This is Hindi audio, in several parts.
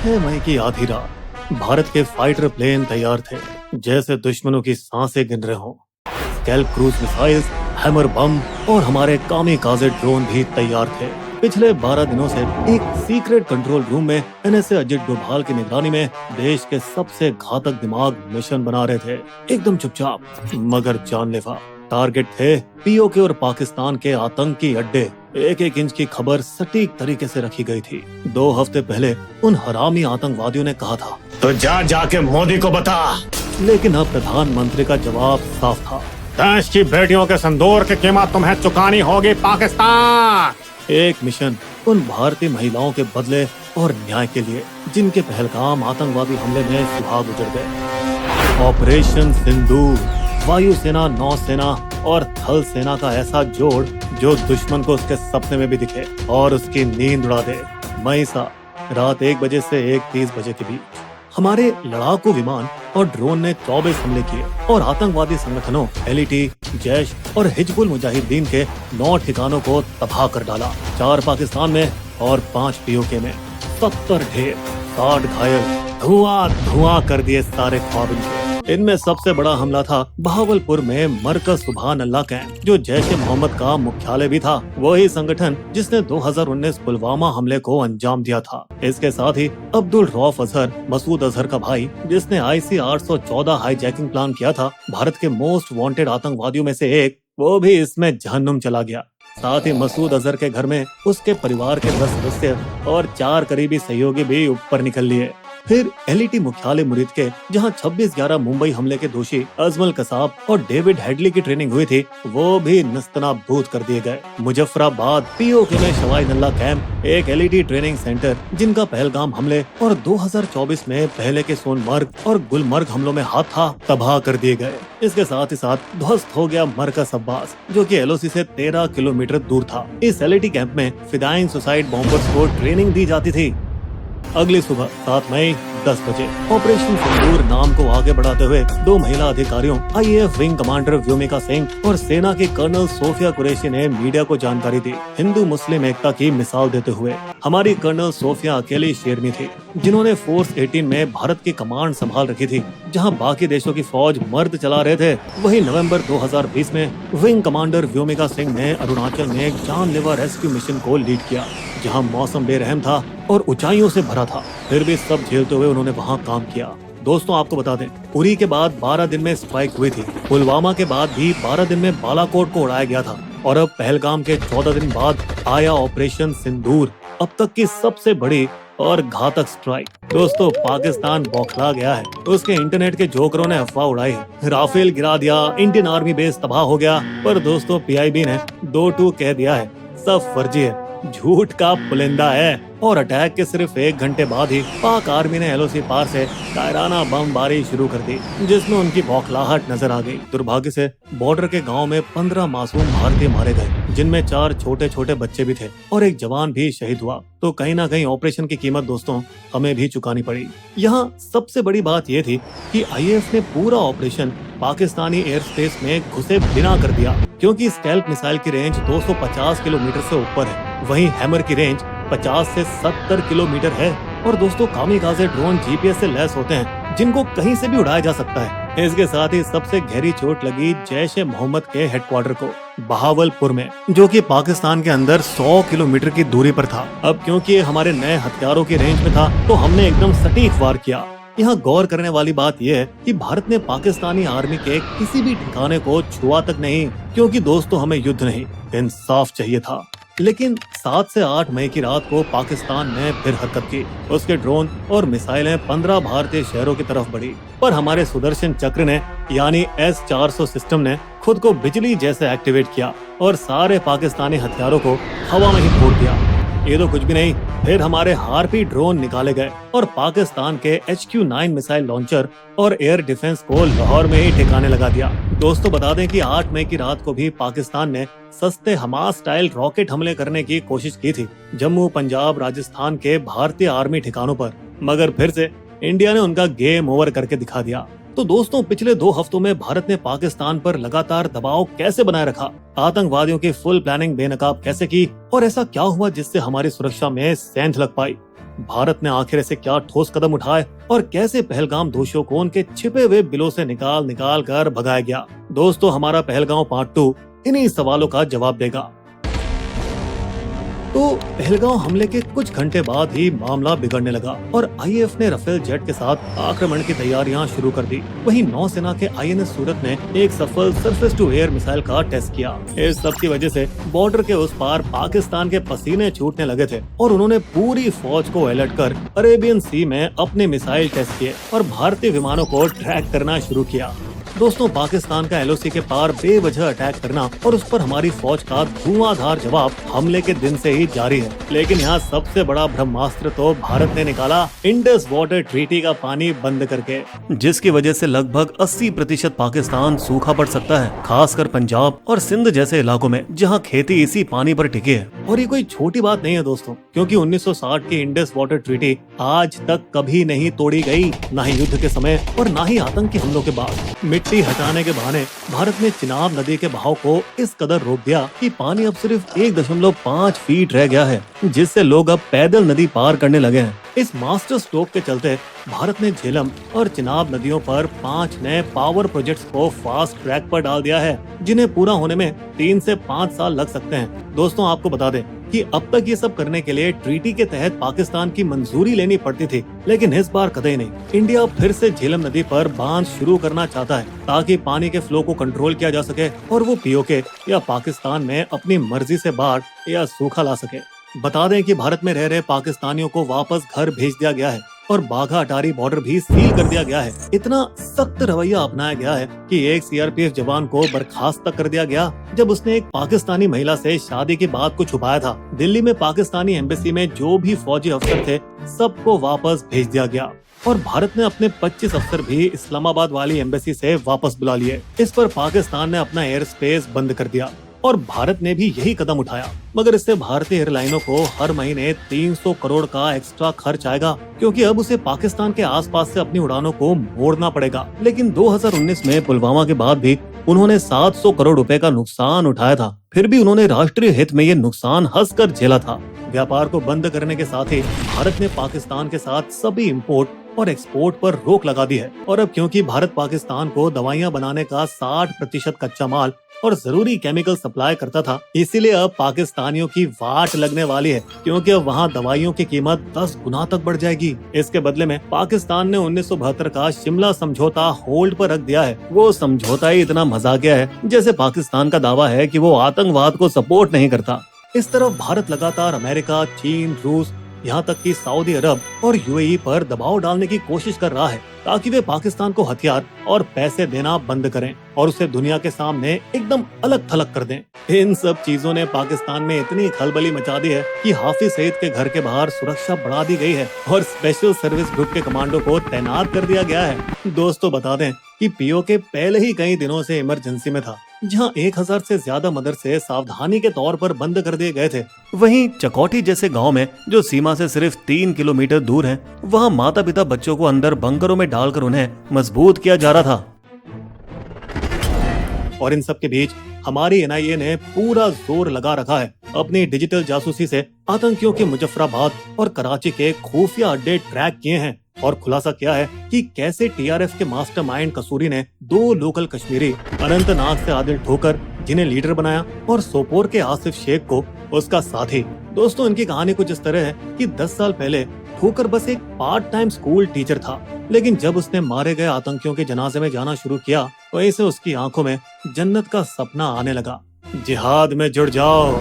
6 मई की आधी रात भारत के फाइटर प्लेन तैयार थे, जैसे दुश्मनों की सांसें गिन रहे हों। स्कैल्प क्रूज मिसाइल्स, हैमर बम और हमारे कामिकाज़े ड्रोन भी तैयार थे। पिछले 12 दिनों से एक सीक्रेट कंट्रोल रूम में NSA अजित डोभाल की निगरानी में देश के सबसे घातक दिमाग मिशन बना रहे थे, एकदम चुपचाप मगर जानलेवा। टारगेट थे POK और पाकिस्तान के आतंकी अड्डे। एक एक इंच की खबर सटीक तरीके से रखी गई थी। 2 हफ्ते पहले उन हरामी आतंकवादियों ने कहा था, तो जाके मोदी को बता। लेकिन अब प्रधानमंत्री का जवाब साफ था, देश की बेटियों के संदूर की कीमत तुम्हें चुकानी होगी पाकिस्तान। एक मिशन उन भारतीय महिलाओं के बदले और न्याय के लिए, जिनके पहलगाम आतंकवादी हमले में सुहाग उजड़ गए। ऑपरेशन सिंदूर, वायुसेना, नौसेना और थल सेना का ऐसा जोड़ जो दुश्मन को उसके सपने में भी दिखे और उसकी नींद उड़ा दे। मई रात 1 बजे से 1:30 बजे के बीच हमारे लड़ाकू विमान और ड्रोन ने 24 हमले किए और आतंकवादी संगठनों LET, जैश और हिजबुल मुजाहिदीन के 9 ठिकानों को तबाह कर डाला। 4 पाकिस्तान में और 5 POK में। 70 ढेर, 60 घायल, धुआं कर दिए सारे ख्वाब इनके। इनमें सबसे बड़ा हमला था बहावलपुर में मरकज सुभान अल्लाह कैंप, जो जैश-ए मोहम्मद का मुख्यालय भी था। वही संगठन जिसने 2019 पुलवामा हमले को अंजाम दिया था। इसके साथ ही अब्दुल रऊफ अजहर, मसूद अजहर का भाई, जिसने IC 814 हाईजैकिंग प्लान किया था, भारत के मोस्ट वांटेड आतंकवादियों में से एक, वो भी इसमें जहन्नुम चला गया। साथ ही मसूद अजहर के घर में उसके परिवार के 10 सदस्य और 4 करीबी सहयोगी भी ऊपर निकल लिए। फिर LET मुख्यालय मुरीद के, जहां 26/11 मुंबई हमले के दोषी अजमल कसाब और डेविड हेडली की ट्रेनिंग हुई थी, वो भी नस्तनाबूद कर दिए गए। मुजफ्फराबाद POK में शवाई नल्ला कैंप, एक LET ट्रेनिंग सेंटर, जिनका पहलगाम हमले और 2024 में पहले के सोनमर्ग और गुलमर्ग हमलों में हाथ था, तबाह कर दिए गए। इसके साथ ही साथ ध्वस्त हो गया मरकज अब्बास, जो कि LOC से 13 किलोमीटर दूर था। इस LET कैंप में फिदाइन सुसाइड बॉम्बर्स को ट्रेनिंग दी जाती थी। अगली सुबह 7 मई 10 बजे ऑपरेशन सिंदूर नाम को आगे बढ़ाते हुए 2 महिला अधिकारियों, IAF wing commander Vyomika Singh और सेना की कर्नल सोफिया कुरैशी ने मीडिया को जानकारी दी, हिंदू मुस्लिम एकता की मिसाल देते हुए। हमारी कर्नल सोफिया अकेली शेरनी थी, जिन्होंने फोर्स 18 में भारत की कमांड संभाल रखी थी, जहां बाकी देशों की फौज मर्द चला रहे थे। वही नवंबर 2020 में विंग कमांडर व्योमिका सिंह ने अरुणाचल में एक जानलेवा रेस्क्यू मिशन को लीड किया, जहां मौसम बेरहम था और ऊंचाइयों से भरा था। फिर भी सब झेलते हुए उन्होंने वहां काम किया। दोस्तों, आपको बता दें, उरी के बाद 12 दिन में स्ट्राइक हुई थी। पुलवामा के बाद भी 12 दिन में बालाकोट को उड़ाया गया था और अब पहलगाम के 14 दिन बाद आया ऑपरेशन सिंदूर, अब तक की सबसे बड़ी और घातक स्ट्राइक। दोस्तों, पाकिस्तान बौखला गया है। उसके इंटरनेट के जोकरों ने अफवाह उड़ाई, राफेल गिरा दिया, इंडियन आर्मी बेस तबाह हो गया। पर दोस्तों, PIB ने 2-2 कह दिया है, सब फर्जी है, झूठ का पुलिंदा है। और अटैक के सिर्फ 1 घंटे बाद ही पाक आर्मी ने LOC पार से कायराना बमबारी शुरू कर दी, जिसमें उनकी बौखलाहट नजर आ गई। दुर्भाग्य से बॉर्डर के गांव में 15 मासूम भारतीय मारे गए, जिनमें 4 छोटे छोटे बच्चे भी थे और एक जवान भी शहीद हुआ। तो कहीं ना कहीं ऑपरेशन की कीमत दोस्तों हमें भी चुकानी पड़ी। यहाँ सबसे बड़ी बात यह थी कि IAF ने पूरा ऑपरेशन पाकिस्तानी एयर स्पेस में घुसे बिना कर दिया, क्योंकि स्कैल्प मिसाइल की रेंज 250 किलोमीटर से ऊपर है। वहीं हैमर की रेंज 50 से 70 किलोमीटर है। और दोस्तों, कामिकाज़े ड्रोन GPS से लैस होते हैं, जिनको कहीं से भी उड़ाया जा सकता है। इसके साथ ही सबसे गहरी चोट लगी जैश-ए मोहम्मद के हेडक्वार्टर को बहावलपुर में, जो कि पाकिस्तान के अंदर 100 किलोमीटर की दूरी पर था। अब क्योंकि हमारे नए हथियारों की रेंज में था, तो हमने एकदम सटीक वार किया। यहाँ गौर करने वाली बात यह है कि भारत ने पाकिस्तानी आर्मी के किसी भी ठिकाने को छुआ तक नहीं, क्योंकि दोस्तों हमें युद्ध नहीं, इंसाफ चाहिए था। लेकिन 7 से 8 मई की रात को पाकिस्तान ने फिर हरकत की। उसके ड्रोन और मिसाइलें 15 भारतीय शहरों की तरफ बढ़ी, पर हमारे सुदर्शन चक्र ने यानी S-400 सिस्टम ने खुद को बिजली जैसे एक्टिवेट किया और सारे पाकिस्तानी हथियारों को हवा में ही फोड़ दिया। ये तो कुछ भी नहीं, फिर हमारे हार्पी ड्रोन निकाले गए और पाकिस्तान के HQ-9 मिसाइल लॉन्चर और एयर डिफेंस को लाहौर में ही ठिकाने लगा दिया। दोस्तों, बता दें कि 8 मई की रात को भी पाकिस्तान ने सस्ते हमास स्टाइल रॉकेट हमले करने की कोशिश की थी जम्मू, पंजाब, राजस्थान के भारतीय आर्मी ठिकानों पर, मगर फिर से इंडिया ने उनका गेम ओवर करके दिखा दिया। तो दोस्तों, पिछले 2 हफ्तों में भारत ने पाकिस्तान पर लगातार दबाव कैसे बनाए रखा, आतंकवादियों की फुल प्लानिंग बेनकाब कैसे की और ऐसा क्या हुआ जिससे हमारी सुरक्षा में सेंध लग पाई। भारत ने आखिर ऐसे क्या ठोस कदम उठाए और कैसे पहलगाम दोषियों को उनके छिपे हुए बिलों से निकाल निकाल कर भगाया गया। दोस्तों, हमारा पहलगाम पार्ट 2 इन्हीं सवालों का जवाब देगा। तो पहलगाम हमले के कुछ घंटे बाद ही मामला बिगड़ने लगा और आईएएफ ने राफेल जेट के साथ आक्रमण की तैयारियां शुरू कर दी। वहीं नौसेना के आईएनएस सूरत ने एक सफल सरफेस टू एयर मिसाइल का टेस्ट किया। इस सब की वजह से बॉर्डर के उस पार पाकिस्तान के पसीने छूटने लगे थे और उन्होंने पूरी फौज को अलर्ट कर अरेबियन सी में अपने मिसाइल टेस्ट किए और भारतीय विमानों को ट्रैक करना शुरू किया। दोस्तों, पाकिस्तान का एलओसी के पार बेवजह अटैक करना और उस पर हमारी फौज का धुआंधार जवाब हमले के दिन से ही जारी है। लेकिन यहाँ सबसे बड़ा ब्रह्मास्त्र तो भारत ने निकाला इंडस वाटर ट्रीटी का पानी बंद करके, जिसकी वजह से लगभग 80% पाकिस्तान सूखा पड़ सकता है, खासकर पंजाब और सिंध जैसे इलाकों में जहाँ खेती इसी पानी पर टिकी है। और ये कोई छोटी बात नहीं है दोस्तों, क्योंकि 1960 की इंडस वाटर ट्रीटी आज तक कभी नहीं तोड़ी गई, न ही युद्ध के समय और न ही आतंकी हमलों के बाद। मिट्टी हटाने के बहाने भारत ने चिनाब नदी के बहाव को इस कदर रोक दिया कि पानी अब सिर्फ 1.5 फीट रह गया है, जिससे लोग अब पैदल नदी पार करने लगे हैं। इस मास्टर स्ट्रोक के चलते भारत ने झेलम और चिनाब नदियों पर 5 नए पावर प्रोजेक्ट्स को फास्ट ट्रैक पर डाल दिया है, जिन्हें पूरा होने में 3 से 5 साल लग सकते हैं। दोस्तों, आपको बता दें कि अब तक ये सब करने के लिए ट्रीटी के तहत पाकिस्तान की मंजूरी लेनी पड़ती थी, लेकिन इस बार कतई नहीं। इंडिया फिर से झेलम नदी पर बांध शुरू करना चाहता है ताकि पानी के फ्लो को कंट्रोल किया जा सके और वो पीओके या पाकिस्तान में अपनी मर्जी से बाढ़ या सूखा ला सके। बता दें कि भारत में रह रहे पाकिस्तानियों को वापस घर भेज दिया गया है और बाघा अटारी बॉर्डर भी सील कर दिया गया है। इतना सख्त रवैया अपनाया गया है कि एक सीआरपीएफ जवान को बर्खास्त तक कर दिया गया जब उसने एक पाकिस्तानी महिला से शादी की बात को छुपाया था। दिल्ली में पाकिस्तानी एम्बेसी में जो भी फौजी अफसर थे, सबको वापस भेज दिया गया और भारत ने अपने 25 अफसर भी इस्लामाबाद वाली एम्बेसी से वापस बुला लिए। इस पर पाकिस्तान ने अपना एयर स्पेस बंद कर दिया और भारत ने भी यही कदम उठाया, मगर इससे भारतीय एयरलाइनों को हर महीने 300 करोड़ का एक्स्ट्रा खर्च आएगा, क्योंकि अब उसे पाकिस्तान के आसपास से अपनी उड़ानों को मोड़ना पड़ेगा। लेकिन 2019 में पुलवामा के बाद भी उन्होंने 700 करोड़ रुपए का नुकसान उठाया था, फिर भी उन्होंने राष्ट्रीय हित में ये नुकसान हंसकर झेला था। व्यापार को बंद करने के साथ ही भारत ने पाकिस्तान के साथ सभी इम्पोर्ट और एक्सपोर्ट पर रोक लगा दी है। और अब क्योंकि भारत पाकिस्तान को दवाइयां बनाने का 60% कच्चा माल और जरूरी केमिकल सप्लाई करता था, इसीलिए अब पाकिस्तानियों की वाट लगने वाली है, क्योंकि अब वहाँ दवाइयों की कीमत 10 गुना तक बढ़ जाएगी। इसके बदले में पाकिस्तान ने 1972 का शिमला समझौता होल्ड पर रख दिया है। वो समझौता ही इतना मजाकिया है, जैसे पाकिस्तान का दावा है कि वो आतंकवाद को सपोर्ट नहीं करता। इस तरफ भारत लगातार अमेरिका, चीन, रूस, यहाँ तक कि सऊदी अरब और यूएई पर दबाव डालने की कोशिश कर रहा है ताकि वे पाकिस्तान को हथियार और पैसे देना बंद करें और उसे दुनिया के सामने एकदम अलग थलग कर दें। इन सब चीजों ने पाकिस्तान में इतनी खलबली मचा दी है कि हाफिज सईद के घर के बाहर सुरक्षा बढ़ा दी गई है और स्पेशल सर्विस ग्रुप के कमांडो को तैनात कर दिया गया है। दोस्तों, बता दें कि पीओके पहले ही कई दिनों से इमरजेंसी में था, जहां 1000 से ज्यादा मदरसे सावधानी के तौर पर बंद कर दिए गए थे। वहीं चकौटी जैसे गांव में, जो सीमा से सिर्फ 3 किलोमीटर दूर है, वहां माता पिता बच्चों को अंदर बंकरों में डालकर उन्हें मजबूत किया जा रहा था। और इन सब के बीच हमारी एनआईए ने पूरा जोर लगा रखा है अपनी डिजिटल जासूसी से आतंकियों के मुजफ्फराबाद और कराची के खुफिया अड्डे ट्रैक किए हैं और खुलासा किया है कि कैसे टीआरएफ के मास्टरमाइंड कसूरी ने 2 लोकल कश्मीरी अनंतनाग से आदिल ठोकर जिन्हें लीडर बनाया और सोपोर के आसिफ शेख को उसका साथी। दोस्तों, इनकी कहानी कुछ इस तरह है कि 10 साल पहले ठोकर बस एक पार्ट टाइम स्कूल टीचर था, लेकिन जब उसने मारे गए आतंकियों के जनाजे में जाना शुरू किया, वहीं से उसकी आंखों में जन्नत का सपना आने लगा। जिहाद में जुड़ जाओ।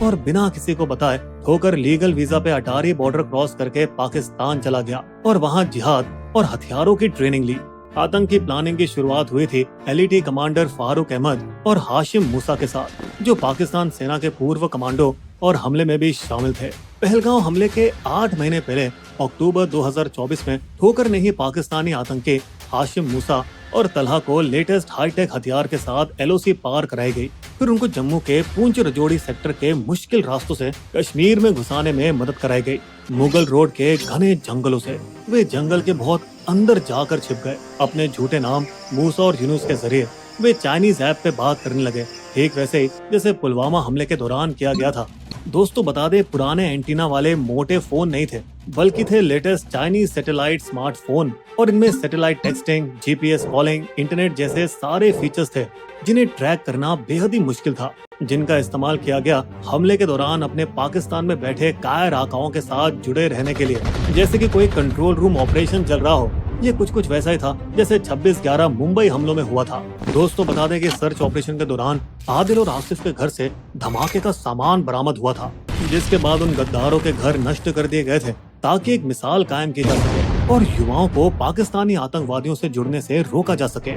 और बिना किसी को बताए ठोकर लीगल वीजा पे अटारी बॉर्डर क्रॉस करके पाकिस्तान चला गया और वहाँ जिहाद और हथियारों की ट्रेनिंग ली। आतंकी प्लानिंग की शुरुआत हुई थी एलईटी कमांडर फारूक अहमद और हाशिम मूसा के साथ, जो पाकिस्तान सेना के पूर्व कमांडो और हमले में भी शामिल थे। पहलगाम हमले के 8 महीने पहले अक्टूबर 2024 में ठोकर ने ही पाकिस्तानी आतंकी हाशिम मूसा और तलहा को लेटेस्ट हाईटेक हथियार के साथ एलओसी पार कराई गई। फिर उनको जम्मू के पूंछ रजौड़ी सेक्टर के मुश्किल रास्तों से कश्मीर में घुसाने में मदद कराई गई। मुगल रोड के घने जंगलों से वे जंगल के बहुत अंदर जाकर छिप गए। अपने झूठे नाम मूसा और यूनुस के जरिए वे चाइनीज ऐप पे बात करने लगे, ठीक वैसे ही जैसे पुलवामा हमले के दौरान किया गया था। दोस्तों बता दें, पुराने एंटीना वाले मोटे फोन नहीं थे, बल्कि थे लेटेस्ट चाइनीज सैटेलाइट स्मार्टफोन, और इनमें satellite texting, GPS calling, internet जैसे सारे फीचर्स थे जिन्हें ट्रैक करना बेहद ही मुश्किल था, जिनका इस्तेमाल किया गया हमले के दौरान अपने पाकिस्तान में बैठे कायर आकाओं के साथ जुड़े रहने के लिए। जैसे कि कोई कंट्रोल रूम ऑपरेशन चल रहा हो, ये कुछ वैसा ही था जैसे 26/11 मुंबई हमलों में हुआ था। दोस्तों बता दें कि सर्च ऑपरेशन के दौरान आदिल और आसिफ के घर से धमाके का सामान बरामद हुआ था, जिसके बाद उन गद्दारों के घर नष्ट कर दिए गए थे ताकि एक मिसाल कायम की जा सके और युवाओं को पाकिस्तानी आतंकवादियों से जुड़ने से रोका जा सके।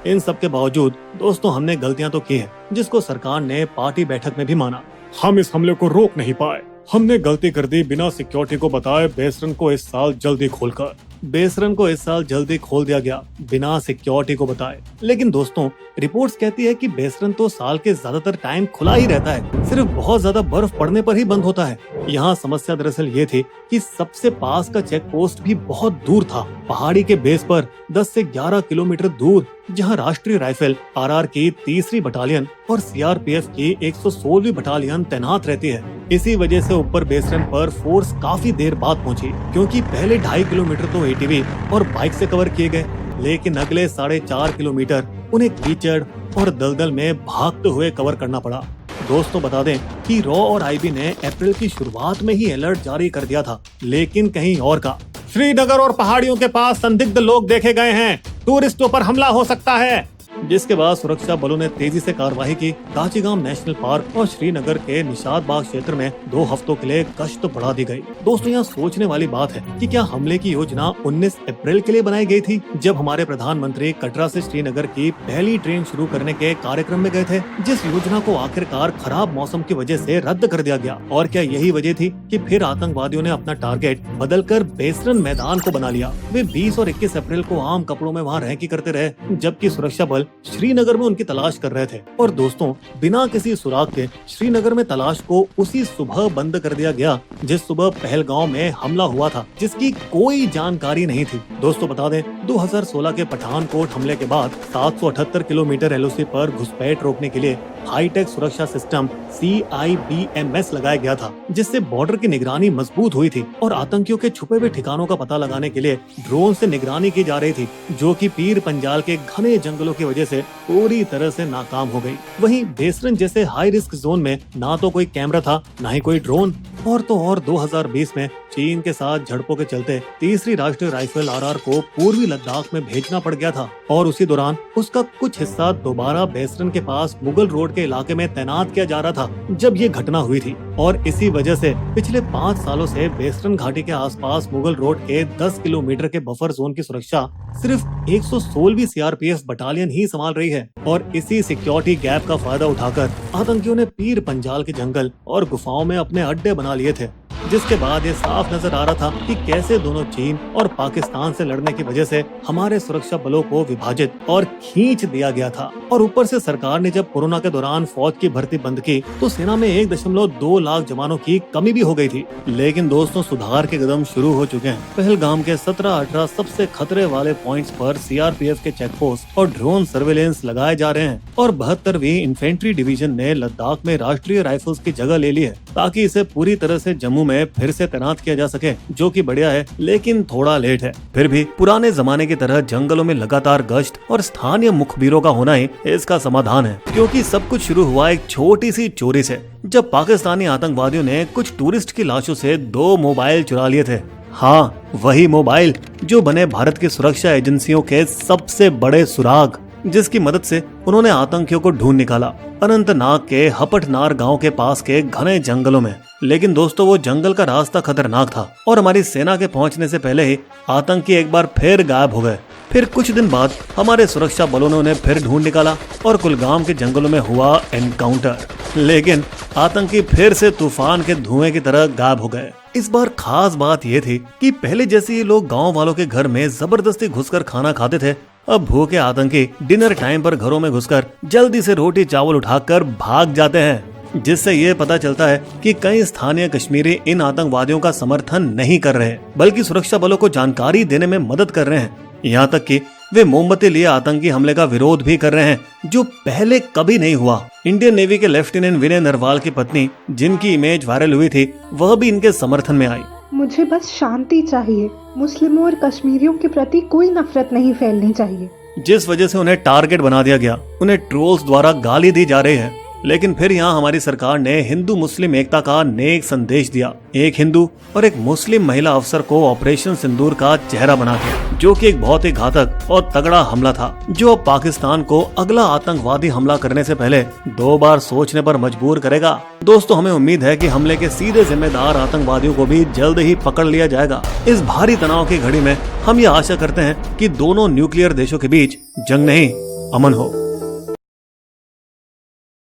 इन सब के बावजूद दोस्तों हमने गलतियां तो की है, जिसको सरकार ने पार्टी बैठक में भी माना। हम इस हमले को रोक नहीं पाए। हमने गलती कर दी बिना सिक्योरिटी को बताए बेसरन को इस साल जल्दी खोलकर। बेसरन को इस साल जल्दी खोल दिया गया बिना सिक्योरिटी को बताए। लेकिन दोस्तों रिपोर्ट्स कहती है कि बेसरन तो साल के ज्यादातर टाइम खुला ही रहता है, सिर्फ बहुत ज्यादा बर्फ पड़ने पर ही बंद होता है। यहाँ समस्या दरअसल ये थी कि सबसे पास का चेक पोस्ट भी बहुत दूर था, पहाड़ी के बेस पर 10 से 11 किलोमीटर दूर, जहाँ राष्ट्रीय राइफल आरआर की 3री बटालियन और सीआरपीएफ की 116वीं बटालियन तैनात रहती है। इसी वजह से ऊपर बेसरन पर फोर्स काफी देर बाद पहुंची, क्योंकि पहले 2.5 किलोमीटर तो एटीवी और बाइक से कवर किए गए, लेकिन अगले 4.5 किलोमीटर उन्हें कीचड़ और दलदल में भागते हुए कवर करना पड़ा। दोस्तों बता दें कि रॉ और आईबी ने अप्रैल की शुरुआत में ही अलर्ट जारी कर दिया था, लेकिन कहीं और का। श्रीनगर और पहाड़ियों के पास संदिग्ध लोग देखे गए हैं, टूरिस्टों पर हमला हो सकता है। जिसके बाद सुरक्षा बलों ने तेजी से कार्रवाई की। काचीगाम नेशनल पार्क और श्रीनगर के निशात बाग क्षेत्र में 2 हफ्तों के लिए गश्त बढ़ा दी गई। दोस्तों यहाँ सोचने वाली बात है कि क्या हमले की योजना 19 अप्रैल के लिए बनाई गई थी, जब हमारे प्रधानमंत्री कटरा से श्रीनगर की पहली ट्रेन शुरू करने के कार्यक्रम में गए थे, जिस योजना को आखिरकार खराब मौसम की वजह से रद्द कर दिया गया। और क्या यही वजह थी कि फिर आतंकवादियों ने अपना टारगेट बदलकर बेसरन मैदान को बना लिया। वे 20 और 21 अप्रैल को आम कपड़ों में वहाँ रह करते रहे, जबकि सुरक्षा बल श्रीनगर में उनकी तलाश कर रहे थे। और दोस्तों बिना किसी सुराग के श्रीनगर में तलाश को उसी सुबह बंद कर दिया गया जिस सुबह पहलगांव में हमला हुआ था, जिसकी कोई जानकारी नहीं थी। दोस्तों बता दें 2016 के पठानकोट हमले के बाद 778 किलोमीटर एलओसी पर घुसपैठ रोकने के लिए हाईटेक सुरक्षा सिस्टम CIBMS लगाया गया था, जिससे बॉर्डर की निगरानी मजबूत हुई थी और आतंकियों के छुपे हुए ठिकानों का पता लगाने के लिए ड्रोन से निगरानी की जा रही थी, जो कि पीर पंजाल के घने जंगलों की वजह से पूरी तरह से नाकाम हो गई। वहीं बेसरन जैसे हाई रिस्क जोन में ना तो कोई कैमरा था, ना ही कोई ड्रोन। और 2020 में चीन के साथ झड़पों के चलते 3री राष्ट्रीय राइफल आरआर को पूर्वी लद्दाख में भेजना पड़ गया था, और उसी दौरान उसका कुछ हिस्सा दोबारा बेसरन के पास मुगल रोड के इलाके में तैनात किया जा रहा था जब ये घटना हुई थी। और इसी वजह से पिछले 5 सालों से बेसरन घाटी के आसपास मुगल रोड के 10 किलोमीटर के बफर जोन की सुरक्षा सिर्फ 116वीं सीआरपीएफ बटालियन ही संभाल रही है। और इसी सिक्योरिटी गैप का फायदा उठाकर आतंकियों ने पीर पंजाल के जंगल और गुफाओं में अपने अड्डे बना लिए थे, जिसके बाद ये साफ नजर आ रहा था कि कैसे दोनों चीन और पाकिस्तान से लड़ने की वजह से हमारे सुरक्षा बलों को विभाजित और खींच दिया गया था। और ऊपर से सरकार ने जब कोरोना के दौरान फौज की भर्ती बंद की तो सेना में 1.2 लाख जवानों की कमी भी हो गई थी। लेकिन दोस्तों सुधार के कदम शुरू हो चुके हैं। पहलगाम के 17-18 सबसे खतरे वाले पॉइंट्स पर सीआरपीएफ के चेक पोस्ट और ड्रोन सर्वेलेंस लगाए जा रहे हैं, और 72वीं इन्फेंट्री डिवीजन ने लद्दाख में राष्ट्रीय राइफल्स की जगह ले ली है, ताकि इसे पूरी तरह से जम्मू में फिर से तैनात किया जा सके, जो कि बढ़िया है, लेकिन थोड़ा लेट है। फिर भी पुराने जमाने की तरह जंगलों में लगातार गश्त और स्थानीय मुखबिरों का होना ही इसका समाधान है, क्योंकि सब कुछ शुरू हुआ एक छोटी सी चोरी से, जब पाकिस्तानी आतंकवादियों ने कुछ टूरिस्ट की लाशों से 2 मोबाइल चुरा लिए थे। हाँ, वही मोबाइल जो बने भारत की सुरक्षा एजेंसियों के सबसे बड़े सुराग, जिसकी मदद से उन्होंने आतंकियों को ढूंढ निकाला अनंतनाग के हपटनार गांव के पास के घने जंगलों में। लेकिन दोस्तों वो जंगल का रास्ता खतरनाक था और हमारी सेना के पहुंचने से पहले ही आतंकी एक बार फिर गायब हो गए। फिर कुछ दिन बाद हमारे सुरक्षा बलों ने उन्हें फिर ढूंढ निकाला और कुलगाम के जंगलों में हुआ एनकाउंटर, लेकिन आतंकी फिर से तूफान के धुएं की तरह गायब हो गए। इस बार खास बात ये थी कि पहले जैसे ये लोग गांव वालों के घर में जबरदस्ती घुसकर खाना खाते थे, अब भूखे आतंकी डिनर टाइम पर घरों में घुसकर जल्दी से रोटी चावल उठाकर भाग जाते हैं, जिससे ये पता चलता है कि कई स्थानीय कश्मीरी इन आतंकवादियों का समर्थन नहीं कर रहे, बल्कि सुरक्षा बलों को जानकारी देने में मदद कर रहे हैं। यहाँ तक कि वे मोमबत्ती लिए आतंकी हमले का विरोध भी कर रहे हैं, जो पहले कभी नहीं हुआ। इंडियन नेवी के लेफ्टिनेंट विनय नरवाल की पत्नी, जिनकी इमेज वायरल हुई थी, वह भी इनके समर्थन में आई। मुझे बस शांति चाहिए। मुस्लिमों और कश्मीरियों के प्रति कोई नफरत नहीं फैलनी चाहिए। जिस वजह से उन्हें टारगेट बना दिया गया, उन्हें ट्रोल्स द्वारा गाली दी जा रही है। लेकिन फिर यहाँ हमारी सरकार ने हिंदू मुस्लिम एकता का नेक संदेश दिया। एक हिंदू और एक मुस्लिम महिला अफसर को ऑपरेशन सिंदूर का चेहरा बना दिया, जो कि एक बहुत ही घातक और तगड़ा हमला था, जो अब पाकिस्तान को अगला आतंकवादी हमला करने से पहले 2 बार सोचने पर मजबूर करेगा। दोस्तों, हमें उम्मीद है कि हमले के सीधे जिम्मेदार आतंकवादियों को भी जल्द ही पकड़ लिया जाएगा। इस भारी तनाव की घड़ी में हम ये आशा करते हैं कि दोनों न्यूक्लियर देशों के बीच जंग नहीं, अमन हो।